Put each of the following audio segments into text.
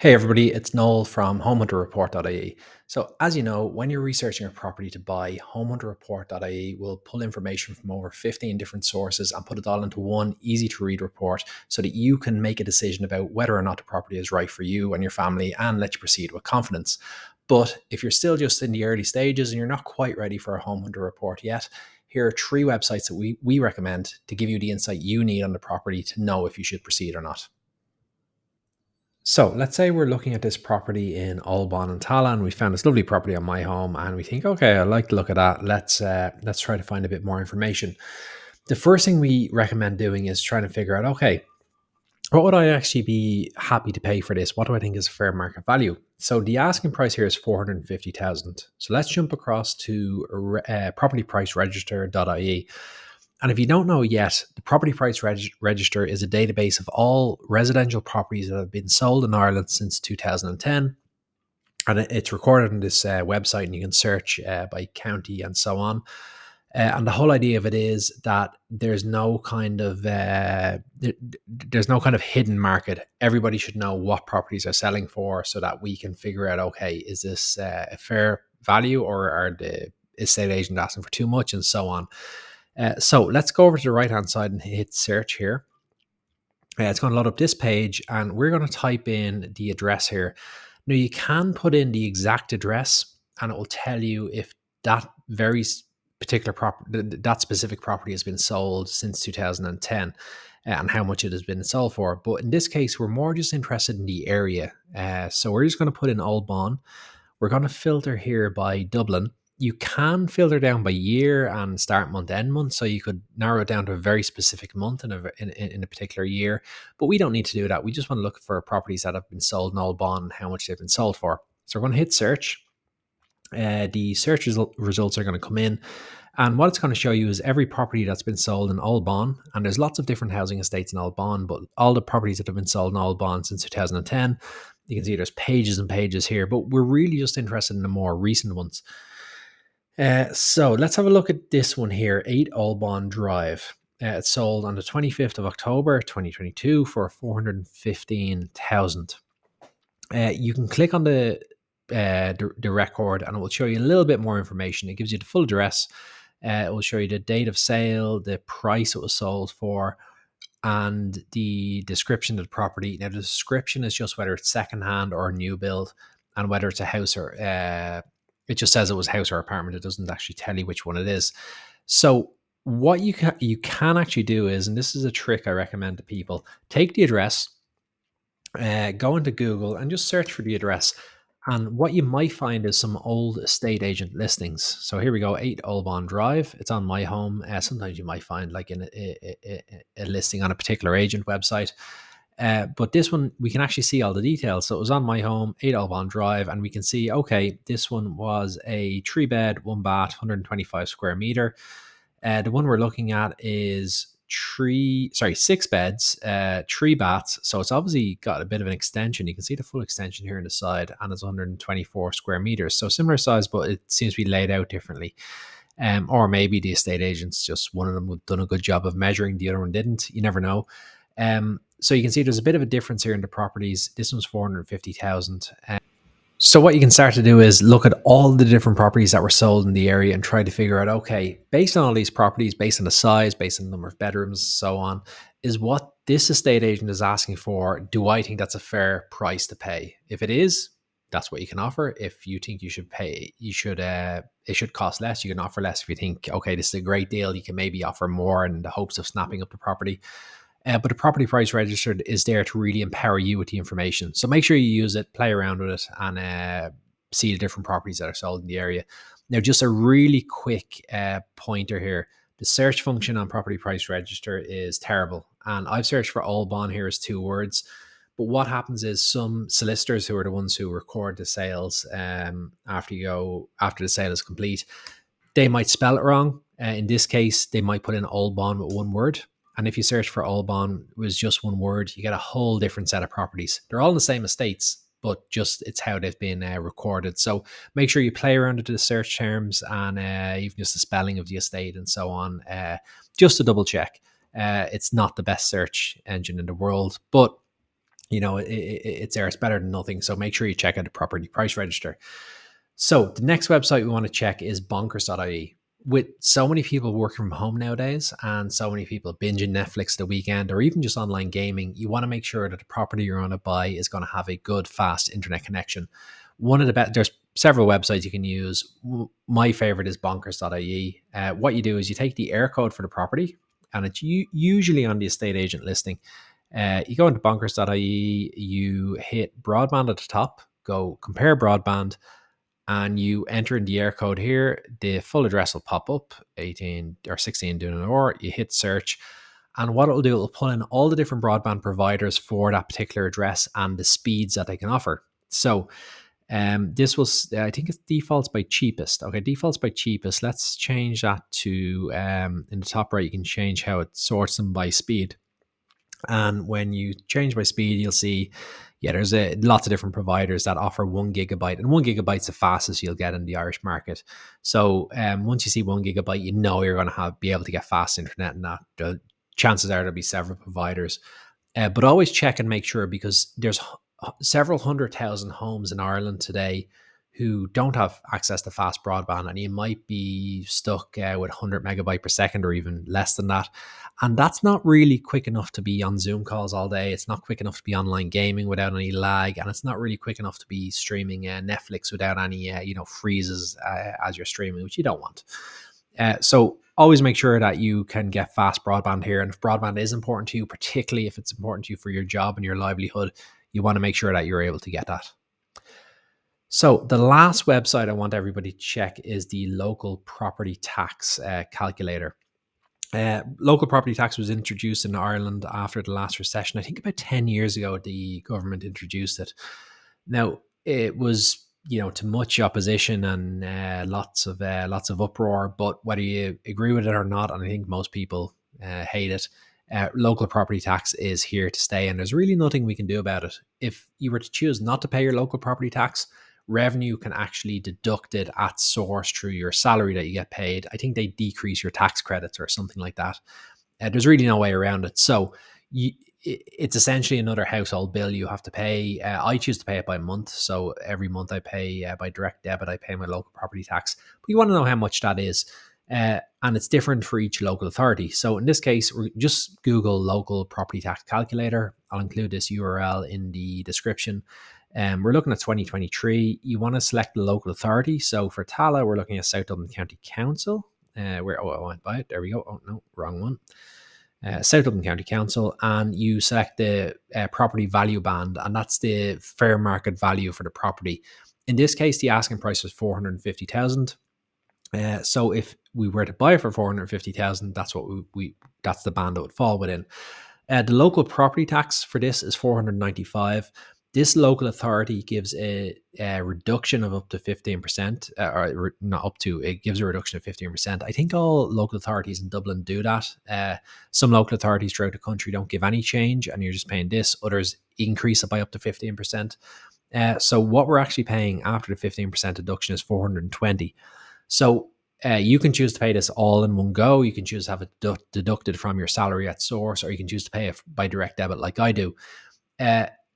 Hey everybody, it's Noel from HomeHunterReport.ie. So, as you know, when you're researching a property to buy, HomeHunterReport.ie will pull information from over 15 different sources and put it all into one easy to read report so that you can make a decision about whether or not the property is right for you and your family and let you proceed with confidence. But if you're still just in the early stages and you're not quite ready for a Home Hunter report yet, here are three websites that we recommend to give you the insight you need on the property to know if you should proceed or not. So let's say we're looking at this property in Albon and Tala, and we found this lovely property on my home, and we think, okay, I like the look of that. Let's try to find a bit more information. The first thing we recommend doing is trying to figure out, okay, what would I actually be happy to pay for this? What do I think is fair market value? So the asking price here is 450,000. So let's jump across to PropertyPriceRegister.ie. And if you don't know yet, the Property Price Register is a database of all residential properties that have been sold in Ireland since 2010. And it's recorded on this website, and you can search by county and so on. And the whole idea of it is that there's no kind of hidden market. Everybody should know what properties are selling for, so that we can figure out, okay, is this a fair value, or are the estate agent asking for too much, and so on. So let's go over to the right hand side and hit search here. It's going to load up this page, and we're going to type in the address here. Now you can put in the exact address, and it will tell you if that very particular property, that specific property, has been sold since 2010 and how much it has been sold for. But in this case, we're more just interested in the area. So we're just going to put in Old Bon. We're going to filter here by Dublin. You can filter down by year and start month, end month, so you could narrow it down to a very specific month in a particular year. But we don't need to do that. We just want to look for properties that have been sold in Old Bon and how much they've been sold for. So we're going to hit search. The search results are going to come in, and what it's going to show you is every property that's been sold in Old Bon. And there's lots of different housing estates in Old Bon, but all the properties that have been sold in Old Bon since 2010, you can see there's pages and pages here, but we're really just interested in the more recent ones. So let's have a look at this one here, 8 Albon Drive. It sold on the 25th of October 2022 for 415,000. You can click on the record, and it will show you a little bit more information. It gives you the full address. It will show you the date of sale, the price it was sold for, and the description of the property. Now, the description is just whether it's secondhand or a new build, and whether it's a house or it just says it was house or apartment. It doesn't actually tell you which one it is. So what you can actually do is, and this is a trick I recommend to people, take the address, go into Google and just search for the address. And what you might find is some old estate agent listings. So here we go, 8 Olbon Drive. It's on my home. Sometimes you might find like a listing on a particular agent website. But this one, we can actually see all the details. So it was on my home, 8 Albon Drive, and we can see, okay, this one was a 3-bed, 1-bath, 125 square meter. The one we're looking at is 6 beds, 3 baths. So it's obviously got a bit of an extension. You can see the full extension here on the side, and it's 124 square meters. So similar size, but it seems to be laid out differently. Or maybe the estate agents, just one of them have done a good job of measuring, the other one didn't. You never know. So you can see there's a bit of a difference here in the properties. This one's 450,000. So what you can start to do is look at all the different properties that were sold in the area and try to figure out, okay, based on all these properties, based on the size, based on the number of bedrooms, and so on, is what this estate agent is asking for, do I think that's a fair price to pay? If it is, that's what you can offer. If you think you should pay, it should cost less, you can offer less. If you think, okay, this is a great deal, you can maybe offer more in the hopes of snapping up the property. But the Property Price Register is there to really empower you with the information. So make sure you use it, play around with it, and see the different properties that are sold in the area. Now, just a really quick pointer here. The search function on Property Price Register is terrible. And I've searched for Albon here as 2 words. But what happens is some solicitors, who are the ones who record the sales after the sale is complete, they might spell it wrong. In this case, they might put in Albon with 1 word. And if you search for Albon with just 1 word, you get a whole different set of properties. They're all in the same estates, but just it's how they've been recorded. So make sure you play around with the search terms and even just the spelling of the estate and so on, just to double check. It's not the best search engine in the world, but it's there. It's better than nothing. So make sure you check out the Property Price Register. So the next website we want to check is Bonkers.ie. With so many people working from home nowadays and so many people binging Netflix the weekend or even just online gaming, you want to make sure that the property you're going to buy is going to have a good, fast internet connection. One of the best, there's several websites you can use. My favorite is Bonkers.ie. What you do is you take the air code for the property, and it's usually on the estate agent listing. You go into Bonkers.ie, you hit broadband at the top, go compare broadband, and you enter in the air code here. The full address will pop up, 18 or 16 doing an or. You hit search, and what it'll do, it'll pull in all the different broadband providers for that particular address and the speeds that they can offer. So this was, I think it defaults by cheapest. Okay, defaults by cheapest. Let's change that to, in the top right, you can change how it sorts them by speed. And when you change by speed, you'll see, there's lots of different providers that offer 1 gigabyte, and 1 gigabyte's the fastest you'll get in the Irish market. So once you see 1 gigabyte, you're going to be able to get fast internet, and that the chances are there'll be several providers. But always check and make sure, because there's several 100,000 homes in Ireland today who don't have access to fast broadband, and you might be stuck with 100 megabyte per second or even less than that. And that's not really quick enough to be on Zoom calls all day. It's not quick enough to be online gaming without any lag, and it's not really quick enough to be streaming Netflix without any freezes as you're streaming, which you don't want. So always make sure that you can get fast broadband here. And if broadband is important to you, particularly if it's important to you for your job and your livelihood, you want to make sure that you're able to get that. So the last website I want everybody to check is the local property tax calculator. Local property tax was introduced in Ireland after the last recession. I think about 10 years ago, the government introduced it. Now, it was, to much opposition and lots of uproar. But whether you agree with it or not, and I think most people hate it, local property tax is here to stay, and there's really nothing we can do about it. If you were to choose not to pay your local property tax, revenue can actually deduct it at source through your salary that you get paid. I think they decrease your tax credits or something like that. There's really no way around it. So it's essentially another household bill you have to pay. I choose to pay it by month. So every month I pay by direct debit, I pay my local property tax. But you want to know how much that is. And it's different for each local authority. So in this case, just Google local property tax calculator. I'll include this URL in the description. We're looking at 2023. You want to select the local authority. So for Tala, we're looking at South Dublin County Council. I went by it. There we go. Oh, no, wrong one. South Dublin County Council, and you select the property value band, and that's the fair market value for the property. In this case, the asking price was 450,000. So if we were to buy it for 450,000, that's what that's the band that would fall within. The local property tax for this is 495. This local authority gives a reduction of up to 15%, or not up to, it gives a reduction of 15%. I think all local authorities in Dublin do that. Some local authorities throughout the country don't give any change and you're just paying this. Others increase it by up to 15%. So what we're actually paying after the 15% deduction is 420. So you can choose to pay this all in one go. You can choose to have it deducted from your salary at source, or you can choose to pay it by direct debit like I do.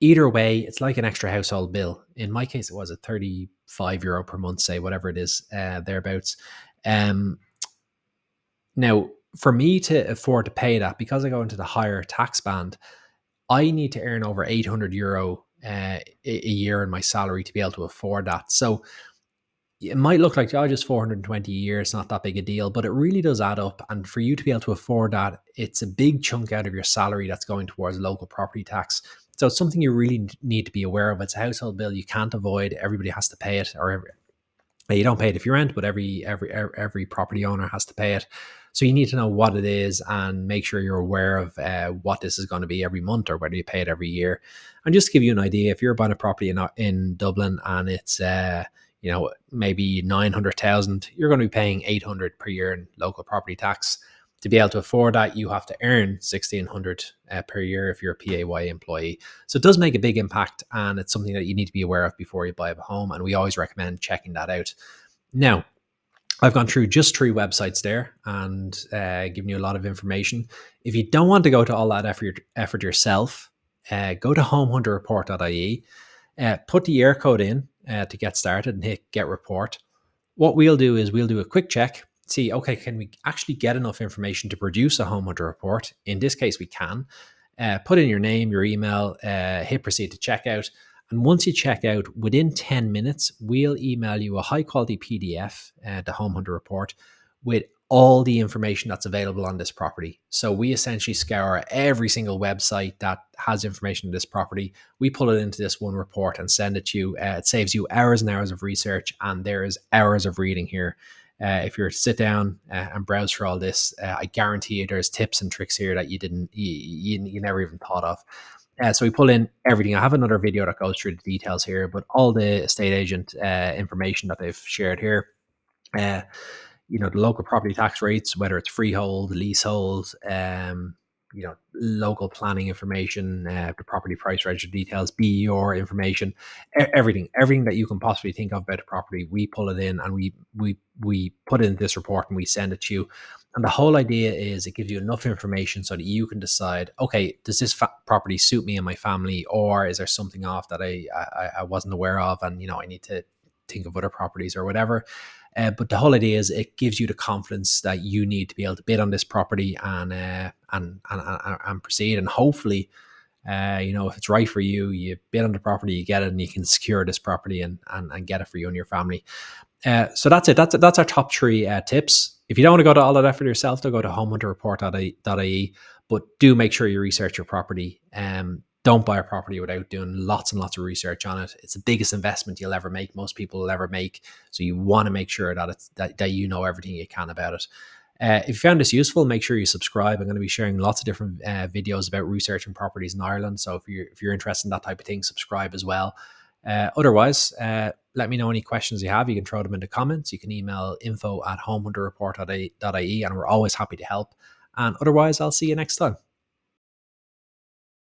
Either way, it's like an extra household bill. In my case, it was a €35 per month, say, whatever it is, thereabouts. Now, for me to afford to pay that, because I go into the higher tax band, I need to earn over €800 a year in my salary to be able to afford that. So it might look like, just 420 a year, it's not that big a deal, but it really does add up. And for you to be able to afford that, it's a big chunk out of your salary that's going towards local property tax. So it's something you really need to be aware of. It's a household bill you can't avoid. Everybody has to pay it, or you don't pay it if you rent, but every property owner has to pay it. So you need to know what it is and make sure you're aware of what this is going to be every month, or whether you pay it every year. And just to give you an idea, if you're buying a property in Dublin and it's maybe 900,000, you're going to be paying 800 per year in local property tax. To be able to afford that, you have to earn 1,600 per year if you're a PAYE employee. So it does make a big impact, and it's something that you need to be aware of before you buy a home. And we always recommend checking that out. Now, I've gone through just 3 websites there and given you a lot of information. If you don't want to go to all that effort yourself, go to HomeHunterReport.ie, put the year code in to get started and hit get report. What we'll do is we'll do a quick check, see, okay, can we actually get enough information to produce a home hunter report? In this case, we can. Put in your name, your email, hit proceed to checkout. And once you check out, within 10 minutes, we'll email you a high quality PDF, the home hunter report, with all the information that's available on this property. So we essentially scour every single website that has information on this property. We pull it into this one report and send it to you. It saves you hours and hours of research, and there is hours of reading here. If you're to sit down and browse for all this, I guarantee you there's tips and tricks here that you never even thought of. So we pull in everything. I have another video that goes through the details here, but all the estate agent information that they've shared here. Uh, the local property tax rates, whether it's freehold, leasehold, local planning information, the property price register details, BER information, everything that you can possibly think of about a property, we pull it in and we put it in this report and we send it to you. And the whole idea is it gives you enough information so that you can decide, okay, does this property suit me and my family, or is there something off that I wasn't aware of, and I need to think of other properties or whatever. But the whole idea is it gives you the confidence that you need to be able to bid on this property and proceed. And hopefully, if it's right for you, you bid on the property, you get it, and you can secure this property and get it for you and your family. So that's it. That's our top three tips. If you don't want to go to all that effort yourself, though, go to HomeHunterReport.ie. But do make sure you research your property. Don't buy a property without doing lots and lots of research on it. It's the biggest investment you'll ever make, most people will ever make. So you want to make sure that that you know everything you can about it. If you found this useful, make sure you subscribe. I'm going to be sharing lots of different videos about researching properties in Ireland. So if you're interested in that type of thing, subscribe as well. Otherwise, let me know any questions you have. You can throw them in the comments. You can email info@homehunterreport.ie, and we're always happy to help. And otherwise, I'll see you next time.